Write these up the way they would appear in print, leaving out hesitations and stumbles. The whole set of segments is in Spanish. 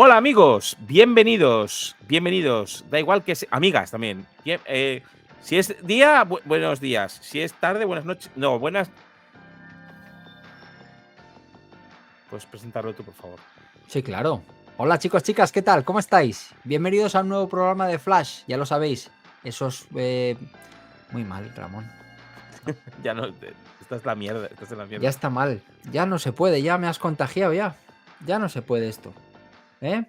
Hola amigos, bienvenidos, bienvenidos. Da igual que amigas también. Si es día, buenos días. Si es tarde, buenas noches. No, buenas. Puedes presentarlo tú, por favor. Sí, claro. Hola chicos, chicas, ¿qué tal? ¿Cómo estáis? Bienvenidos a un nuevo programa de Flash, ya lo sabéis. Eso es muy mal, Ramón. Ya no, esta es la mierda, esta es la Ya mierda. está mal. Ya no se puede, ya me has contagiado ya. Ya no se puede esto. ¿Eh?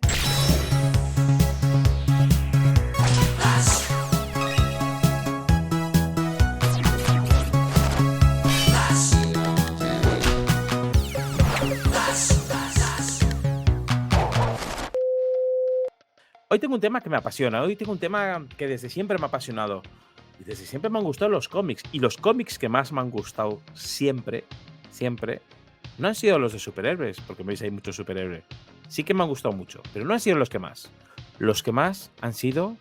Hoy tengo un tema que me apasiona, hoy tengo un tema que desde siempre me ha apasionado. Y desde siempre me han gustado los cómics. Y los cómics que más me han gustado siempre, no han sido los de superhéroes, porque veis hay muchos superhéroes. Sí que me han gustado mucho, pero no han sido los que más. Los que más han sido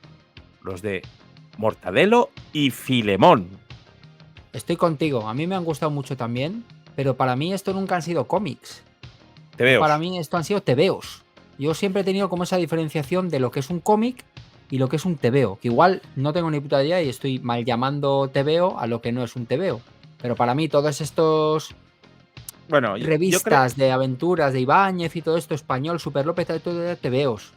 los de Mortadelo y Filemón. Estoy contigo, a mí me han gustado mucho también, pero para mí esto nunca han sido cómics. Para Tebeos. mí esto han sido tebeos. Yo siempre he tenido como esa diferenciación de lo que es un cómic y lo que es un tebeo, que igual no tengo ni puta idea y estoy mal llamando tebeo a lo que no es un tebeo. Pero para mí todos estos Bueno, yo creo. revistas de aventuras de Ibáñez y todo esto español, Super López, todo era tebeos.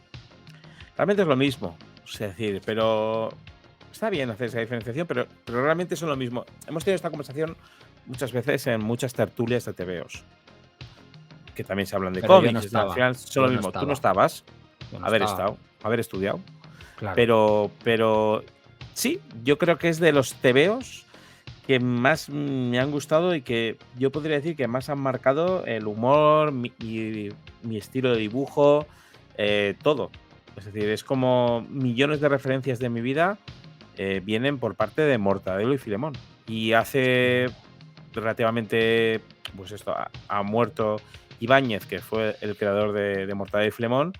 Realmente es lo mismo. Es decir, pero. Está bien hacer esa diferenciación, pero realmente son lo mismo. Hemos tenido esta conversación muchas veces en muchas tertulias de tebeos. Que también se hablan de Pero yo no cómics. Al estaba. final son Yo lo no mismo. Tú no estaba. estabas. Yo no Haber estaba. estado. Haber estudiado. Claro. Pero. Sí, yo creo que es de los tebeos que más me han gustado y que yo podría decir que más han marcado el humor, mi estilo de dibujo, todo. Es decir, es como millones de referencias de mi vida vienen por parte de Mortadelo y Filemón. Y hace relativamente, pues esto, ha muerto Ibáñez, que fue el creador de Mortadelo y Filemón.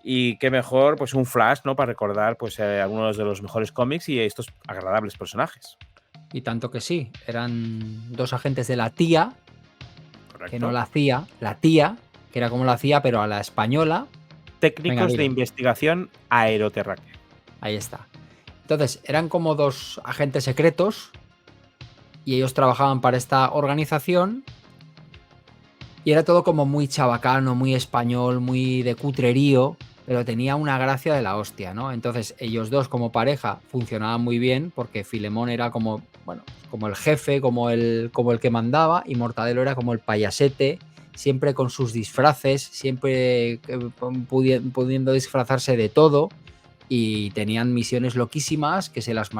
Y qué mejor, pues un flash, ¿no? Para recordar pues algunos de los mejores cómics y estos agradables personajes. Y tanto que sí, eran dos agentes de la tía, que no Correcto. la hacía, la tía, que era como la hacía, pero a la española. Venga, Técnicos de dilo. investigación aeroterráquea. Ahí está. Entonces, eran como dos agentes secretos y ellos trabajaban para esta organización y era todo como muy chabacano, muy español, muy de cutrerío, pero tenía una gracia de la hostia, ¿no? Entonces, ellos dos como pareja funcionaban muy bien porque Filemón era como, bueno, como el jefe, como el que mandaba y Mortadelo era como el payasete, siempre con sus disfraces, siempre pudiendo disfrazarse de todo. Y tenían misiones loquísimas que se las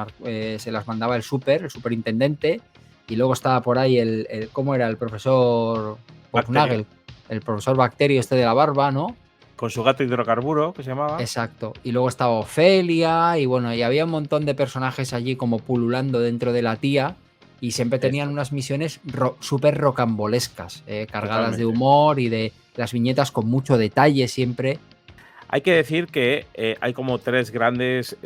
mandaba el superintendente. Y luego estaba por ahí ¿cómo era? El profesor Bacterio. Popnagel, el profesor Bacterio este de la barba, ¿no? Con su gato hidrocarburo, que se llamaba. Exacto. Y luego estaba Ofelia y bueno, y había un montón de personajes allí como pululando dentro de la tía y siempre tenían Eso, unas misiones súper rocambolescas, cargadas de totalmente. humor y de las viñetas con mucho detalle siempre. Hay que decir que hay como tres grandes,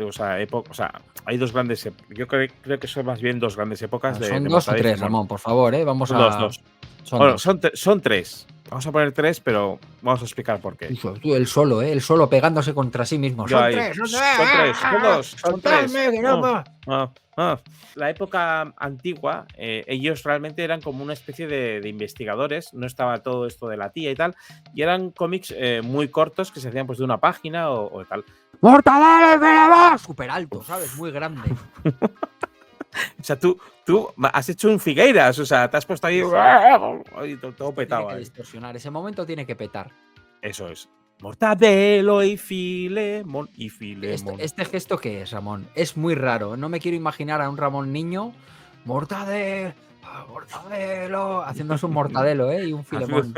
hay dos grandes, yo creo que son más bien dos grandes épocas ¿Son de dos o Mortadelo y tres, Filemón. Ramón? Por favor, vamos Son dos, a... dos. Son Bueno, dos. son tres. Vamos a poner tres, pero vamos a explicar por qué. Tú, el solo pegándose contra sí mismo. Yo Son ahí, tres, son tres. son tres, son dos, son tres. Soltadme, que no puedo. La época antigua, ellos realmente eran como una especie de investigadores, no estaba todo esto de la tía y tal, y eran cómics muy cortos que se hacían pues de una página o tal. ¡Mortadelo, Filemón! Súper alto, ¿sabes? Muy grande. O sea, tú has hecho un Figueiras, o sea, te has puesto ahí, todo petado Tiene que ahí. distorsionar, ese momento tiene que petar. Eso es. Mortadelo y Filemón y Filemón. ¿Este gesto qué es, Ramón? Es muy raro. No me quiero imaginar a un Ramón niño. Mortadelo, Mortadelo, haciéndose un Mortadelo, y un Filemón.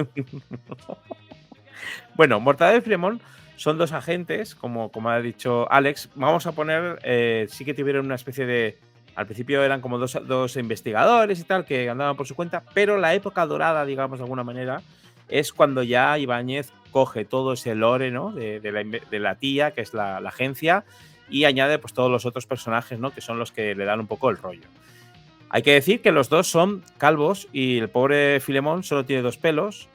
Bueno, Mortadelo y Filemón son dos agentes, como ha dicho Alex. Vamos a poner, sí que tuvieron una especie de. Al principio eran como dos investigadores y tal, que andaban por su cuenta, pero la época dorada, digamos de alguna manera, es cuando ya Ibáñez coge todo ese lore, ¿no? de la tía, que es la agencia, y añade pues todos los otros personajes, ¿no? Que son los que le dan un poco el rollo. Hay que decir que los dos son calvos y el pobre Filemón solo tiene dos pelos.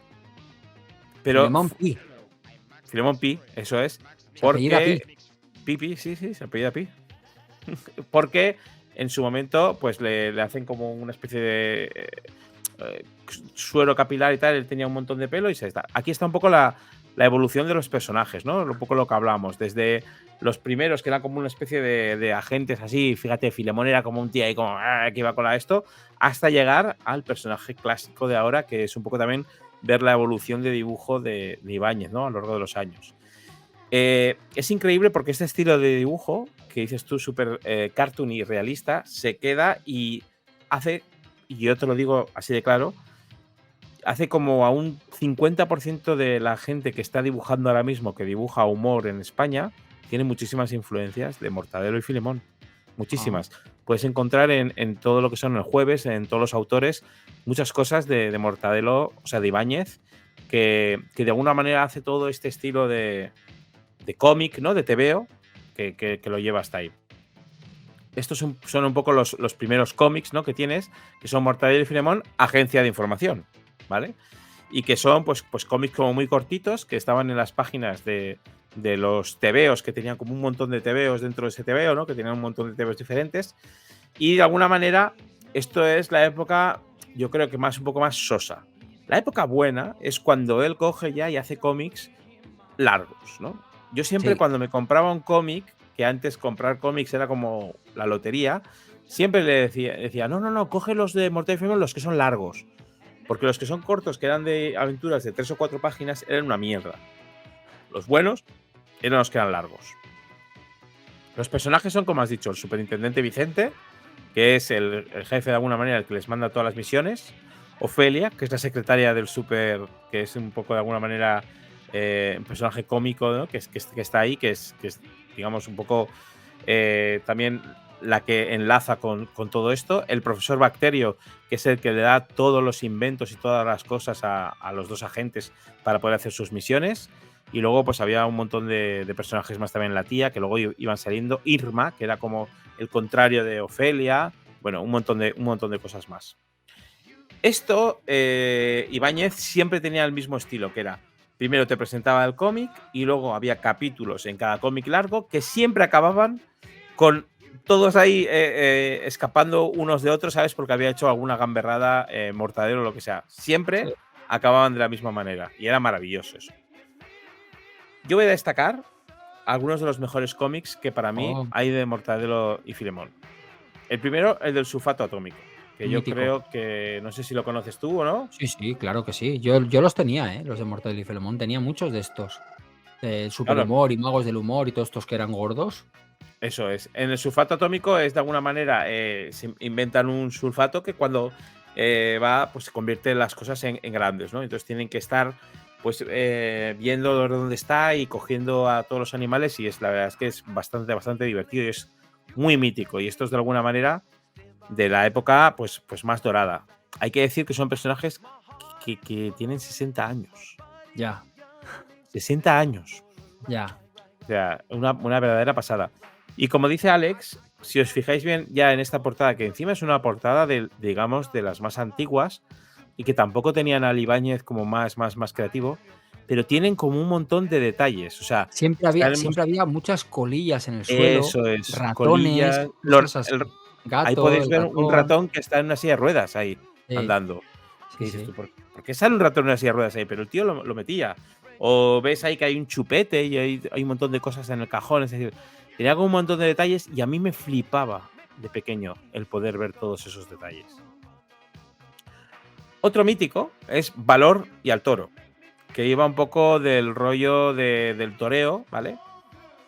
Pero Filemón Pi. Filemón Pi, eso es. Se apellida Pi. Porque Pipi, sí, se apellida Pi. Porque en su momento, pues le hacen como una especie de suero capilar y tal. Él tenía un montón de pelo y se está. Aquí está un poco la evolución de los personajes, ¿no? Un poco lo que hablamos. Desde los primeros, que eran como una especie de agentes así. Fíjate, Filemón era como un tío ahí como que iba con esto. Hasta llegar al personaje clásico de ahora, que es un poco también ver la evolución de dibujo de Ibáñez, ¿no? A lo largo de los años. Es increíble porque este estilo de dibujo, que dices tú, súper cartoon y realista, se queda y hace, y yo te lo digo así de claro, hace como a un 50% de la gente que está dibujando ahora mismo, que dibuja humor en España, tiene muchísimas influencias de Mortadelo y Filemón. Muchísimas. Puedes encontrar en todo lo que son el jueves, en todos los autores, muchas cosas de Mortadelo, o sea, de Ibáñez, que de alguna manera hace todo este estilo de cómic, ¿no? De TVO, que lo lleva hasta ahí. Estos son un poco los primeros cómics, ¿no? Que tienes, que son Mortadelo y Filemón, agencia de información, ¿vale? Y que son pues cómics como muy cortitos, que estaban en las páginas de los TVOs, que tenían como un montón de TVOs dentro de ese TVO, ¿no? Que tenían un montón de TVOs diferentes. Y de alguna manera, esto es la época, yo creo que un poco más sosa. La época buena es cuando él coge ya y hace cómics largos, ¿no? Yo siempre cuando me compraba un cómic, que antes comprar cómics era como la lotería, siempre le decía no, coge los de Mortadelo y Filemón, los que son largos. Porque los que son cortos, que eran de aventuras de 3 o 4 páginas, eran una mierda. Los buenos eran los que eran largos. Los personajes son, como has dicho, el superintendente Vicente, que es el jefe de alguna manera, el que les manda todas las misiones. Ofelia, que es la secretaria del super, que es un poco de alguna manera un personaje cómico, ¿no? que está ahí, que es digamos, un poco también la que enlaza con todo esto. El profesor Bacterio, que es el que le da todos los inventos y todas las cosas a los dos agentes para poder hacer sus misiones. Y luego pues había un montón de personajes más también, la tía, que luego iban saliendo. Irma, que era como el contrario de Ofelia. Bueno, un montón de cosas más. Esto, Ibáñez siempre tenía el mismo estilo, que era, primero te presentaba el cómic y luego había capítulos en cada cómic largo que siempre acababan con todos ahí escapando unos de otros, ¿sabes? Porque había hecho alguna gamberrada, Mortadelo o lo que sea. Siempre acababan de la misma manera y era maravilloso eso. Yo voy a destacar algunos de los mejores cómics que para mí hay de Mortadelo y Filemón. El primero, el del sulfato atómico, que yo creo que, no sé si lo conoces tú o no. Sí, claro que sí. Yo los tenía, los de Mortadelo y Filemón. Tenía muchos de estos. Superhumor y Magos del Humor y todos estos que eran gordos. Eso es. En el sulfato atómico es de alguna manera, se inventan un sulfato que cuando va, pues se convierte las cosas en grandes, ¿no? Entonces tienen que estar pues viendo dónde está y cogiendo a todos los animales, y la verdad es que es bastante divertido y es muy mítico. Y esto es de alguna manera de la época pues más dorada. Hay que decir que son personajes que tienen 60 años. Ya. 60 años. Ya. O sea, una verdadera pasada. Y como dice Alex, si os fijáis bien ya en esta portada, que encima es una portada digamos, de las más antiguas y que tampoco tenían a Ibáñez como más creativo, pero tienen como un montón de detalles. O sea, siempre había muchas colillas en el suelo. Eso es, ratones, colillas. cosas así. Ahí podéis ver un ratón que está en una silla de ruedas ahí, andando. Sí, dices tú, ¿por qué sale un ratón en una silla de ruedas ahí? Pero el tío lo metía. O ves ahí que hay un chupete y hay un montón de cosas en el cajón. Es decir, tenía como un montón de detalles y a mí me flipaba de pequeño el poder ver todos esos detalles. Otro mítico es Valor y al Toro, que iba un poco del rollo del toreo, ¿vale?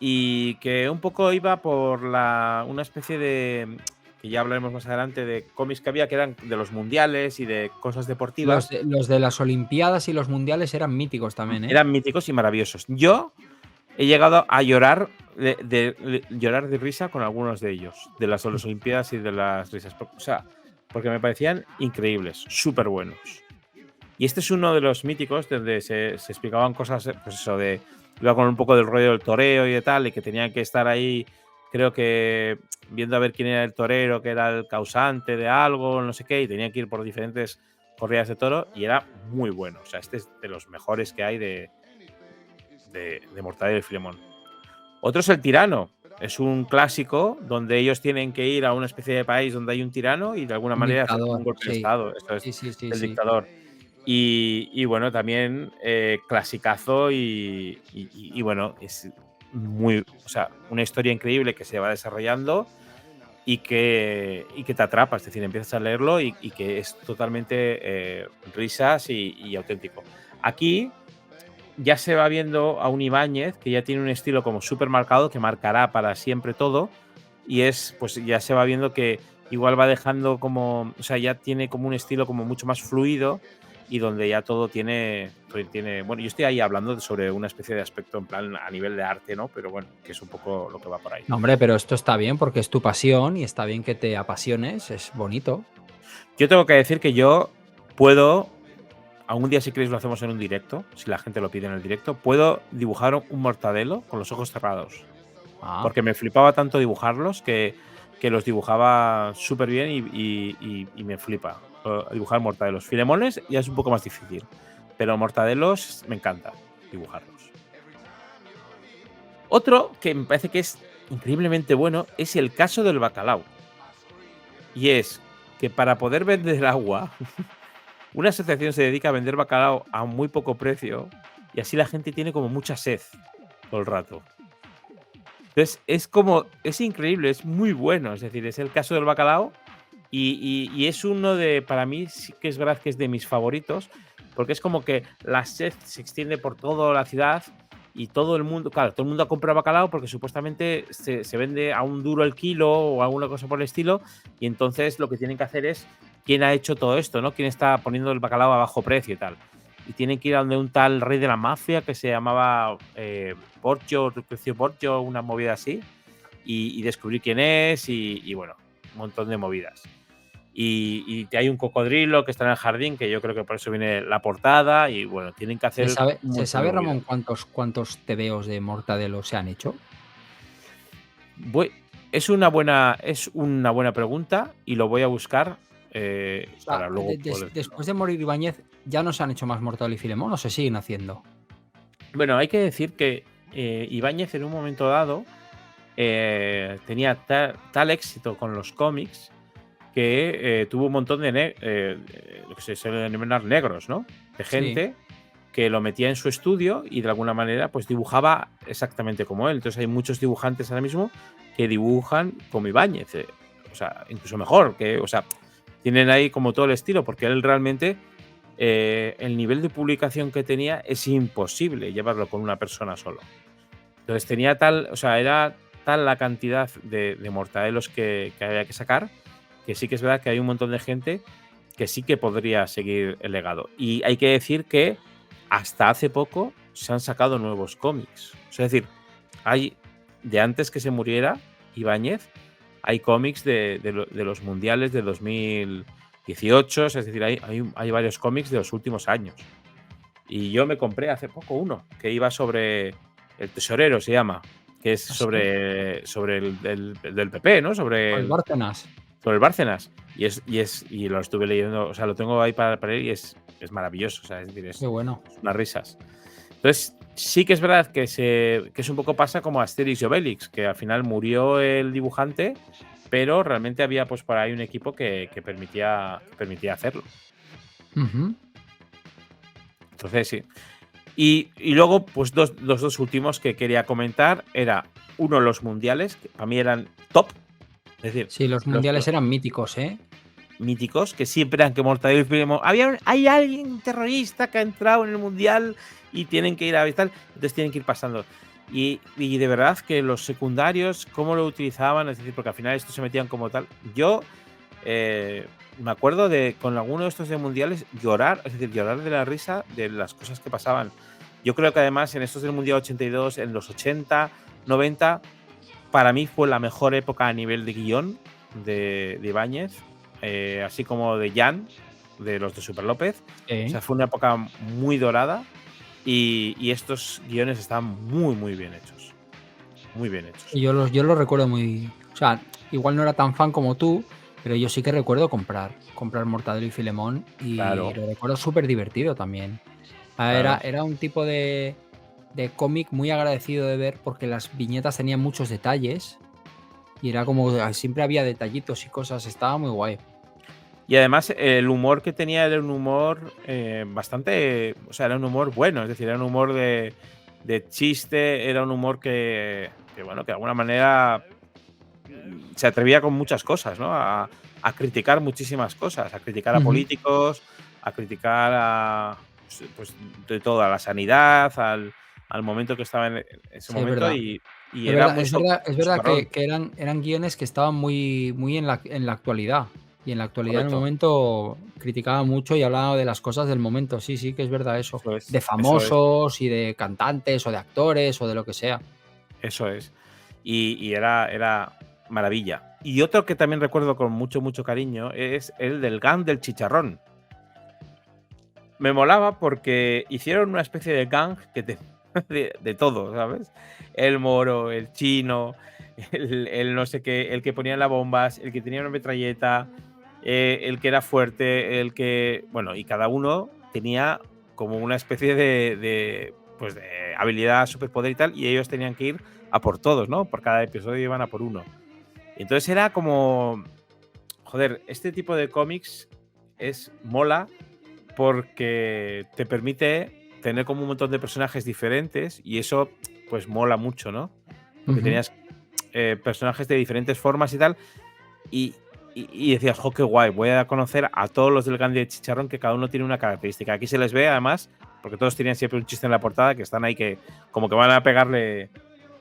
Y que un poco iba por una especie de, que ya hablaremos más adelante, de cómics que había que eran de los mundiales y de cosas deportivas. Los de las Olimpiadas y los mundiales eran míticos también, ¿eh? Eran míticos y maravillosos. Yo he llegado a llorar llorar de risa con algunos de ellos, de las Olimpiadas y de las risas. O sea, porque me parecían increíbles, súper buenos. Y este es uno de los míticos donde se explicaban cosas, pues eso, iba con un poco del rollo del toreo y de tal, y que tenían que estar ahí, creo que viendo a ver quién era el torero, que era el causante de algo, no sé qué, y tenían que ir por diferentes corridas de toro, y era muy bueno. O sea, este es de los mejores que hay de Mortadelo y Filemón. Otro es El Tirano. Es un clásico donde ellos tienen que ir a una especie de país donde hay un tirano y de alguna Un manera hacer como un dictador, golpe de sí. estado. Esto es Sí, sí, sí, el sí. dictador. Y bueno, también clasicazo y bueno, es muy, o sea, una historia increíble que se va desarrollando y que te atrapa, es decir, empiezas a leerlo y que es totalmente risas y auténtico. Aquí ya se va viendo a un Ibáñez que ya tiene un estilo como súper marcado, que marcará para siempre todo, y es, pues ya se va viendo que igual va dejando como, o sea, ya tiene como un estilo como mucho más fluido y donde ya todo tiene, bueno, yo estoy ahí hablando sobre una especie de aspecto en plan a nivel de arte, ¿no? Pero bueno, que es un poco lo que va por ahí. No, hombre, pero esto está bien porque es tu pasión y está bien que te apasiones, es bonito. Yo tengo que decir que yo puedo, algún día si queréis lo hacemos en un directo, si la gente lo pide en el directo, puedo dibujar un mortadelo con los ojos cerrados. Ah, Porque me flipaba tanto dibujarlos que los dibujaba súper bien y me flipa dibujar mortadelos. Filemones ya es un poco más difícil, pero mortadelos me encanta dibujarlos. Otro que me parece que es increíblemente bueno es el caso del bacalao. Y es que para poder vender agua, una asociación se dedica a vender bacalao a muy poco precio y así la gente tiene como mucha sed todo el rato. Entonces, es como, es increíble, es muy bueno. Es decir, es el caso del bacalao y es uno de, para mí sí que es verdad que es de mis favoritos, porque es como que la sed se extiende por toda la ciudad y todo el mundo, claro, todo el mundo ha comprado bacalao porque supuestamente se vende a un duro el kilo o alguna cosa por el estilo, y entonces lo que tienen que hacer es quién ha hecho todo esto, ¿no? Quién está poniendo el bacalao a bajo precio y tal. Y tienen que ir a donde un tal rey de la mafia que se llamaba Borgio, Lucrecio Borgio, una movida así, y descubrir quién es y bueno, un montón de movidas. Y hay un cocodrilo que está en el jardín, que yo creo que por eso viene la portada, y bueno, tienen que ¿Se hacer sabe, un se montón de sabe, Ramón, movidas. cuántos tebeos de Mortadelo se han hecho? Es una buena pregunta y lo voy a buscar O sea, para luego poder decirlo. después de morir Ibáñez, ¿ya no se han hecho más Mortadelo y Filemón o se siguen haciendo? Bueno, hay que decir que Ibáñez en un momento dado tenía tal éxito con los cómics que tuvo un montón de lo que se suele denominar negros, ¿no? De Sí. gente que lo metía en su estudio y de alguna manera pues dibujaba exactamente como él. Entonces hay muchos dibujantes ahora mismo que dibujan como Ibáñez, o sea, incluso mejor, que, o sea, tienen ahí como todo el estilo, porque él realmente el nivel de publicación que tenía es imposible llevarlo con una persona solo. Entonces tenía tal, o sea, era tal la cantidad de mortadelos que había que sacar, que sí que es verdad que hay un montón de gente que sí que podría seguir el legado. Y hay que decir que hasta hace poco se han sacado nuevos cómics. O sea, es decir, hay de antes que se muriera Ibáñez, hay cómics de los mundiales de 2018, es decir, hay varios cómics de los últimos años. Y yo me compré hace poco uno que iba sobre el tesorero, se llama, que es Así. sobre el del PP, ¿no? O el Bárcenas. Sobre el Bárcenas. Y lo estuve leyendo, o sea, lo tengo ahí para leer y es maravilloso, o sea, es decir, Qué bueno. es unas risas. Entonces, sí que es verdad que es un poco pasa como Asterix y Obelix, que al final murió el dibujante, pero realmente había pues por ahí un equipo que permitía hacerlo. Ujú. Entonces, sí. Y luego, pues los dos últimos que quería comentar era uno, los mundiales, que para mí eran top, es decir, Sí, los los mundiales eran míticos, ¿eh? míticos, que siempre eran que Mortadelo y Filemón. Hay alguien terrorista que ha entrado en el mundial y tienen que ir a tal, entonces tienen que ir pasando. Y de verdad que los secundarios, cómo lo utilizaban, es decir, porque al final estos se metían como tal. Yo me acuerdo de con alguno de estos de mundiales llorar, es decir, llorar de la risa de las cosas que pasaban. Yo creo que además en estos del Mundial 82, en los 80, 90, para mí fue la mejor época a nivel de guión de Ibáñez, así como de Jan, de los de Super López. O Sí. sea, fue una época muy dorada y estos guiones están muy, muy bien hechos. Muy bien hechos. Y yo los recuerdo muy. O sea, igual no era tan fan como tú, pero yo sí que recuerdo comprar Mortadelo y Filemón y Claro, lo recuerdo súper divertido también. claro. Era un tipo de de cómic muy agradecido de ver porque las viñetas tenían muchos detalles y era como siempre había detallitos y cosas, estaba muy guay. Y además el humor que tenía era un humor bastante, o sea, era un humor bueno, es decir, era un humor de chiste, era un humor que, bueno, que de alguna manera se atrevía con muchas cosas, ¿no? A criticar muchísimas cosas, a criticar a Ujú. políticos, a criticar a, pues, de todo, a la sanidad, al momento que estaba en ese Sí, es momento verdad. y Es era verdad, muy es verdad, es verdad socarrón. que eran guiones que estaban muy en la actualidad. Y en la actualidad, en el Correcto, momento, criticaba mucho y hablaba de las cosas del momento. Sí, sí, que es verdad eso. eso es, De eso es. famosos y de cantantes o de actores o de lo que sea. Eso es. Y era maravilla. Y otro que también recuerdo con mucho, mucho cariño es el del gang del chicharrón. Me molaba porque hicieron una especie de gang que te de todo, ¿sabes? El moro, el chino, el no sé qué, el que ponía las bombas, el que tenía una metralleta, el que era fuerte, el que. Bueno, y cada uno tenía como una especie pues de habilidad, superpoder y tal, y ellos tenían que ir a por todos, ¿no? Por cada episodio iban a por uno. Y entonces era como. Joder, este tipo de cómics es mola porque te permite tener como un montón de personajes diferentes y eso pues mola mucho, ¿no? Porque Ujú. tenías personajes de diferentes formas y tal y, y decías, jo, qué guay, voy a conocer a todos los del Gandhi de Chicharrón que cada uno tiene una característica. Aquí se les ve además, porque todos tenían siempre un chiste en la portada que están ahí que como que van a pegarle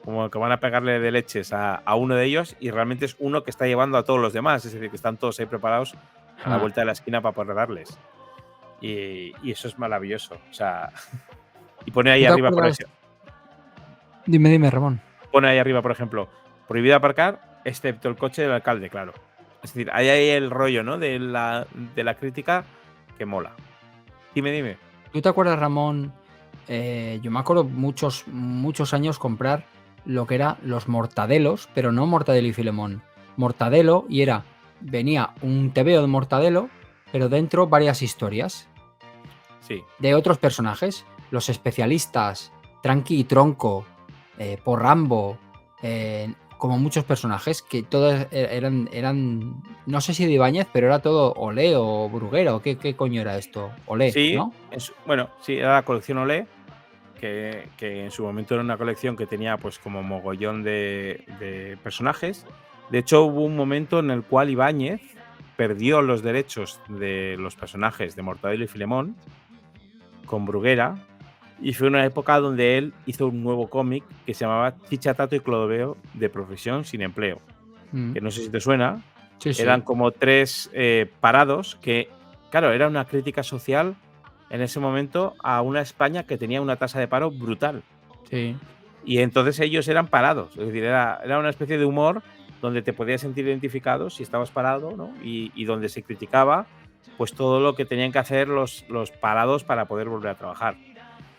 como que van a pegarle de leches a uno de ellos y realmente es uno que está llevando a todos los demás, es decir, que están todos ahí preparados a la Ah, vuelta de la esquina para poder darles. Y eso es maravilloso. O sea, y pone ahí ¿tú te arriba, acuerdas? Dime, dime, Ramón. pone ahí arriba, por ejemplo, prohibido aparcar, excepto el coche del alcalde, claro. Es decir, hay ahí el rollo, ¿no? De la crítica que mola. Dime, dime. ¿Tú te acuerdas, Ramón? Yo me acuerdo muchos años comprar lo que era los mortadelos, pero no Mortadelo y Filemón. Mortadelo y venía un tebeo de Mortadelo, pero dentro varias historias Sí. de otros personajes. Los especialistas, Tranqui y Tronco, Porrambo, como muchos personajes que todos eran, no sé si de Ibáñez, pero era todo Olé o Bruguera o qué coño era esto. Olé, Sí, ¿no? bueno, sí, era la colección Olé, que en su momento era una colección que tenía pues como mogollón de personajes. De hecho, hubo un momento en el cual Ibáñez perdió los derechos de los personajes de Mortadelo y Filemón con Bruguera. Y fue una época donde él hizo un nuevo cómic que se llamaba Chicha, Tato y Clodoveo de profesión sin empleo. Mm. Que no sé si te suena. Sí, Eran sí. como tres parados que, claro, era una crítica social en ese momento a una España que tenía una tasa de paro brutal. Sí. Y entonces ellos eran parados. Es decir, era una especie de humor donde te podías sentir identificado si estabas parado, ¿no? Y donde se criticaba pues todo lo que tenían que hacer los parados para poder volver a trabajar.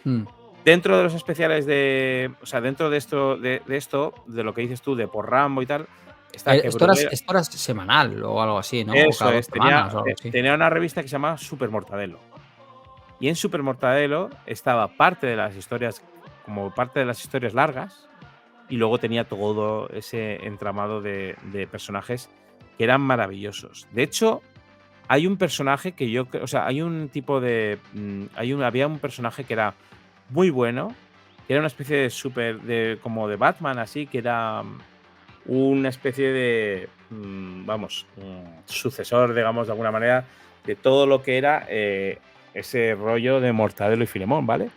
Mm. Dentro de los especiales de. O sea, dentro de esto, de lo que dices tú, de por Rambo y tal, está que Bruguera. Esto era semanal o algo así, ¿no? O Eso cada dos es, semanas o algo así. tenía una revista que se llamaba Super Mortadelo. Y en Super Mortadelo estaba parte de las historias, como parte de las historias largas, y luego tenía todo ese entramado de personajes que eran maravillosos. De hecho, hay un personaje que o sea, hay un tipo de. Había un personaje que era muy bueno, que era una especie de como de Batman, así, que era una especie de, vamos, sucesor, digamos, de alguna manera, de todo lo que era ese rollo de Mortadelo y Filemón, ¿vale?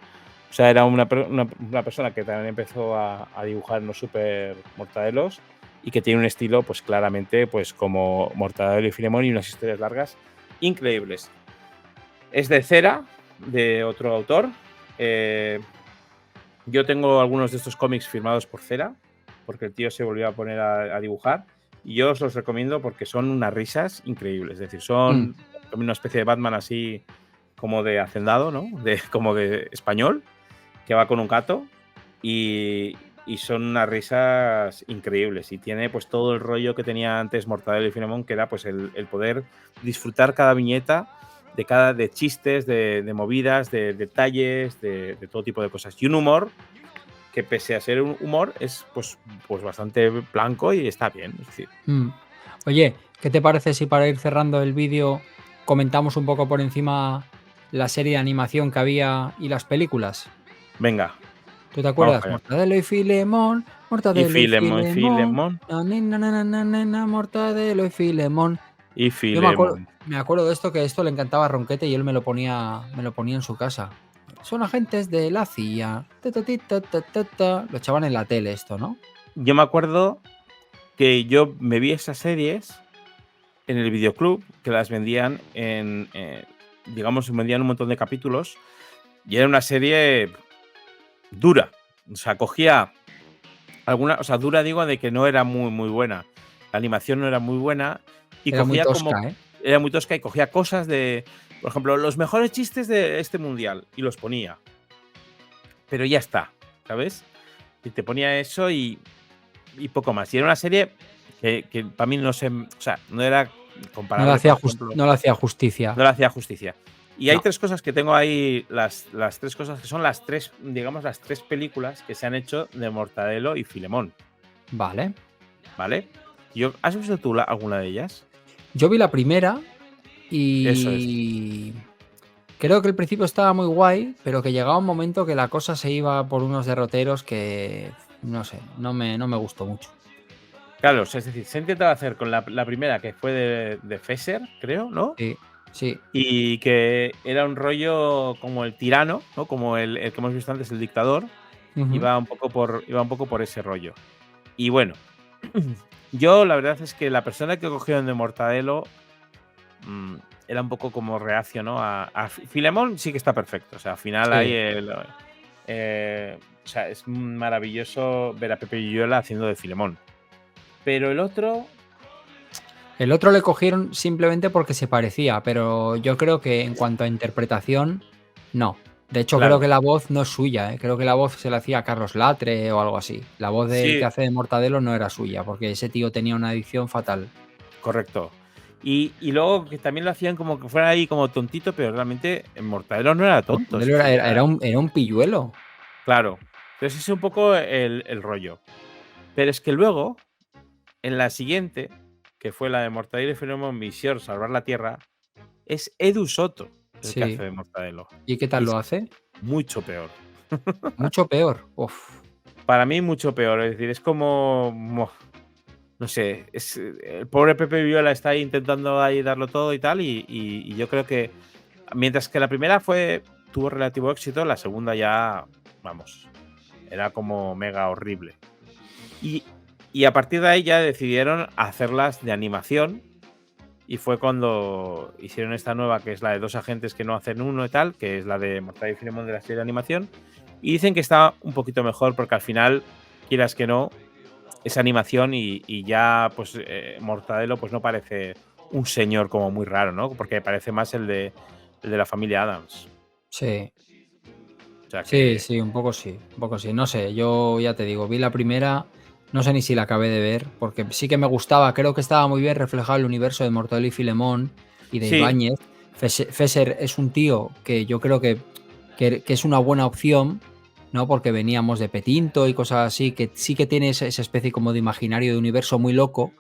O sea, era una persona que también empezó a dibujar unos super mortadelos y que tiene un estilo, pues claramente, pues como Mortadelo y Filemón y unas historias largas increíbles. Es de Cera, de otro autor. Eh, yo tengo algunos de estos cómics firmados por Cera, porque el tío se volvió a poner a dibujar. Y yo os los recomiendo porque son unas risas increíbles. Es decir, Mm. son como una especie de Batman así como de hacendado, ¿no? Como de español, que va con un gato. Y son unas risas increíbles. Y tiene pues todo el rollo que tenía antes Mortadelo y Filemón, que era pues el poder disfrutar cada viñeta de chistes, de movidas, de detalles, de todo tipo de cosas. Y un humor que pese a ser un humor, es pues bastante blanco y está bien. Es decir, Oye, ¿qué te parece si para ir cerrando el vídeo comentamos un poco por encima la serie de animación que había y las películas? venga, ¿Tú te vamos acuerdas? allá. Mortadelo y Filemón, Y Mortadelo y Filemón, Filemón, Filemón na, ni, na, na, na, na, na, na, Mortadelo y Filemón. y Yo Filemón. me acuerdo de esto, que esto le encantaba a Ronquete y él me lo ponía en su casa. Son agentes de la CIA. Ta, ta, ti, ta, ta, ta, ta. Lo echaban en la tele esto, ¿no? Yo me acuerdo que yo me vi esas series en el videoclub, que las vendían digamos, vendían un montón de capítulos y era una serie dura. O sea, cogía o sea, dura digo de que no era muy buena. La animación no era muy buena y Era muy cogía tosca, ¿eh? era muy tosca y cogía cosas de, por ejemplo, los mejores chistes de este mundial y los ponía. Pero ya está, ¿sabes? Y te ponía eso y poco más. Y era una serie que para mí no sé, o sea, no era comparable, por ejemplo, No le hacía justicia. no le hacía justicia. Y hay No. 3 cosas que tengo ahí, las 3 cosas que son las 3, digamos, las 3 películas que se han hecho de Mortadelo y Filemón, Vale. ¿vale? ¿Has visto tú alguna de ellas? Yo vi la primera Eso es. y creo que el principio estaba muy guay, pero que llegaba un momento que la cosa se iba por unos derroteros que, no sé, no me gustó mucho. Claro, o sea, es decir, se ha intentado hacer con la primera, que fue de Fesser, creo, ¿no? Sí, sí. Y que era un rollo como el tirano, ¿no? Como el que hemos visto antes, el dictador. Ujú. Iba un poco por ese rollo. Y bueno, yo la verdad es que la persona que cogieron de Mortadelo mm, era un poco como reacio, ¿no? Filemón sí que está perfecto. O sea, al final hay Sí. o sea, es maravilloso ver a Pepe Villuela haciendo de Filemón. Pero el otro, El otro le cogieron simplemente porque se parecía, pero yo creo que en cuanto a interpretación, no. De hecho, creo claro, que la voz no es suya, ¿eh? Creo que la voz se la hacía a Carlos Latre o algo así. La voz del que sí, hace de Mortadelo no era suya, porque ese tío tenía una adicción fatal. correcto. Y luego que también lo hacían como que fuera ahí como tontito, pero realmente en Mortadelo no era tonto. Es Mortadelo decir, era un pilluelo. claro. Entonces ese es un poco el rollo. Pero es que luego, en la siguiente, que fue la de Mortadelo y Filemón Misión Salvar la Tierra, es Edu Soto el que hace Sí. de Mortadelo. ¿Y qué Y tal es lo hace? mucho peor. Mucho peor. Uf. Para mí, mucho peor. Es decir, es como. No sé. El pobre Pepe Viola está ahí intentando ahí darlo todo y tal. Y yo creo que. Mientras que la primera tuvo relativo éxito, la segunda ya. Vamos. Era como mega horrible. Y, y a partir de ahí ya decidieron hacerlas de animación. Y fue cuando hicieron esta nueva, que es la de 2 agentes que no hacen uno y tal, que es la de Mortadelo y Filemón de la serie de animación. Y dicen que está un poquito mejor porque al final, quieras que no, es animación y ya pues Mortadelo pues no parece un señor como muy raro, ¿no? Porque parece más el de la familia Adams. Sí. O sea Sí, que sí, un poco sí, un poco sí. No sé, yo ya te digo, vi la primera, no sé ni si la acabé de ver, porque sí que me gustaba, creo que estaba muy bien reflejado el universo de Mortadelo y Filemón y de sí, Ibáñez. Fesser es un tío que yo creo que es una buena opción, ¿no? Porque veníamos de Petinto y cosas así, que sí que tiene esa especie como de imaginario de universo muy loco,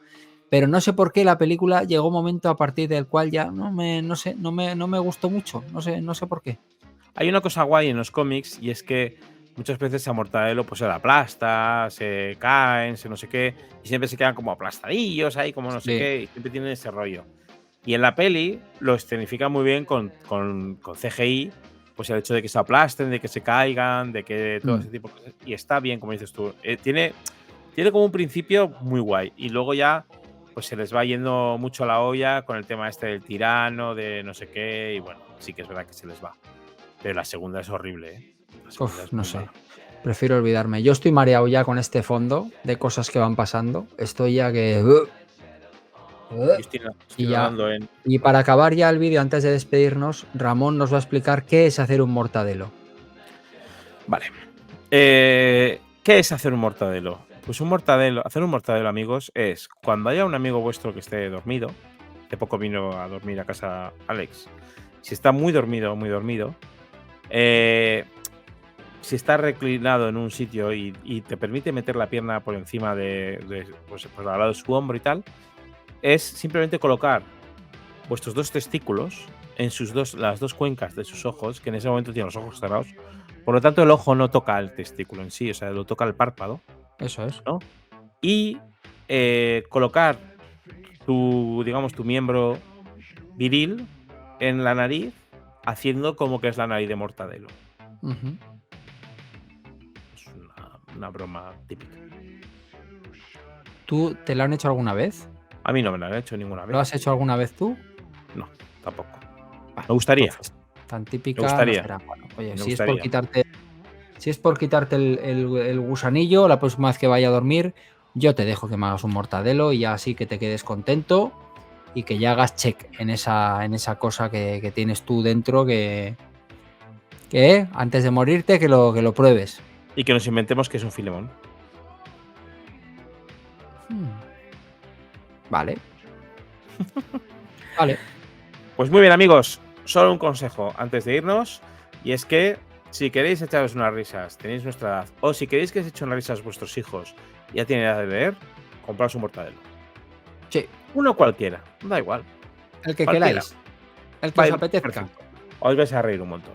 pero no sé por qué la película llegó un momento a partir del cual ya no sé, no me gustó mucho, no sé por qué. hay una cosa guay en los cómics y es que muchas veces a Mortadelo pues se la aplasta, se caen, se no sé qué, y siempre se quedan como aplastadillos ahí, como no sé Sí. qué, y siempre tienen ese rollo. Y en la peli lo escenifica muy bien con CGI, pues el hecho de que se aplasten, de que se caigan, de que todo Mm. ese tipo de cosas. Y está bien, como dices tú. Tiene como un principio muy guay. Y luego ya, pues se les va yendo mucho la olla con el tema este del tirano, de no sé qué. Y bueno, sí que es verdad que se les va. Pero la segunda es horrible, ¿eh? La segunda Uf, es no muy sé. mala. Prefiero olvidarme. Yo estoy mareado ya con este fondo de cosas que van pasando. Estoy ya que. Yo estoy Y ya. nadando en. Y para acabar ya el vídeo, antes de despedirnos, Ramón nos va a explicar qué es hacer un mortadelo. Vale. ¿Qué es hacer un mortadelo? Pues hacer un mortadelo, amigos, es cuando haya un amigo vuestro que esté dormido. Hace poco vino a dormir a casa Alex. Si está muy dormido, eh, si está reclinado en un sitio y te permite meter la pierna por encima pues al lado de su hombro y tal, es simplemente colocar vuestros 2 testículos en las 2 cuencas de sus ojos, que en ese momento tienen los ojos cerrados. Por lo tanto, el ojo no toca el testículo en sí, o sea, lo toca el párpado, Eso es. ¿no? Y colocar tu miembro viril en la nariz, haciendo como que es la nariz de Mortadelo. Ujú. Es una broma típica. ¿Tú te lo han hecho alguna vez? A mí no me lo han hecho ninguna ¿Lo vez. has hecho alguna vez tú? No, tampoco. Vale, Me gustaría. entonces, tan típica Me gustaría. no será. Bueno, oye, Me si gustaría. es por quitarte el gusanillo, la próxima vez que vaya a dormir, yo te dejo que me hagas un mortadelo y ya así que te quedes contento y que ya hagas check en esa cosa que tienes tú dentro que antes de morirte que lo pruebes. Y que nos inventemos que es un Filemón. Vale. Vale. Pues muy bien, amigos. Solo un consejo antes de irnos. Y es que si queréis echaros unas risas, tenéis nuestra edad, o si queréis que se echen unas risas vuestros hijos, ya tienen edad de leer, compraos un mortadelo. Sí. Uno cualquiera, da igual. El que Cualquiera. queráis. El que os apetezca. Perfecto. Os vais a reír un montón.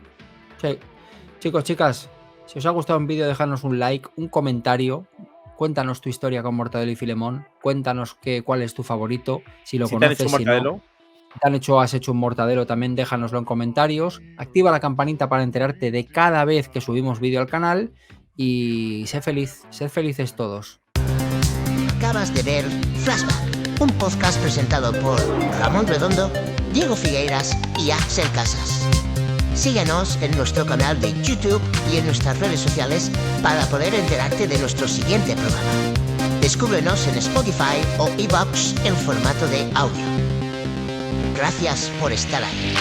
Sí. Chicos, chicas, si os ha gustado un vídeo, dejadnos un like, un comentario. Cuéntanos tu historia con Mortadelo y Filemón. Cuéntanos cuál es tu favorito. Si lo Si te han conoces, hecho un si no. mortadelo, Has hecho un mortadelo, también déjanoslo en comentarios. Activa la campanita para enterarte de cada vez que subimos vídeo al canal. Y sé feliz, sed felices todos. Acabas de ver Flashback, un podcast presentado por Ramón Redondo, Diego Figueiras y Axel Casas. Síguenos en nuestro canal de YouTube y en nuestras redes sociales para poder enterarte de nuestro siguiente programa. Descúbrenos en Spotify o iVoox en formato de audio. Gracias por estar ahí.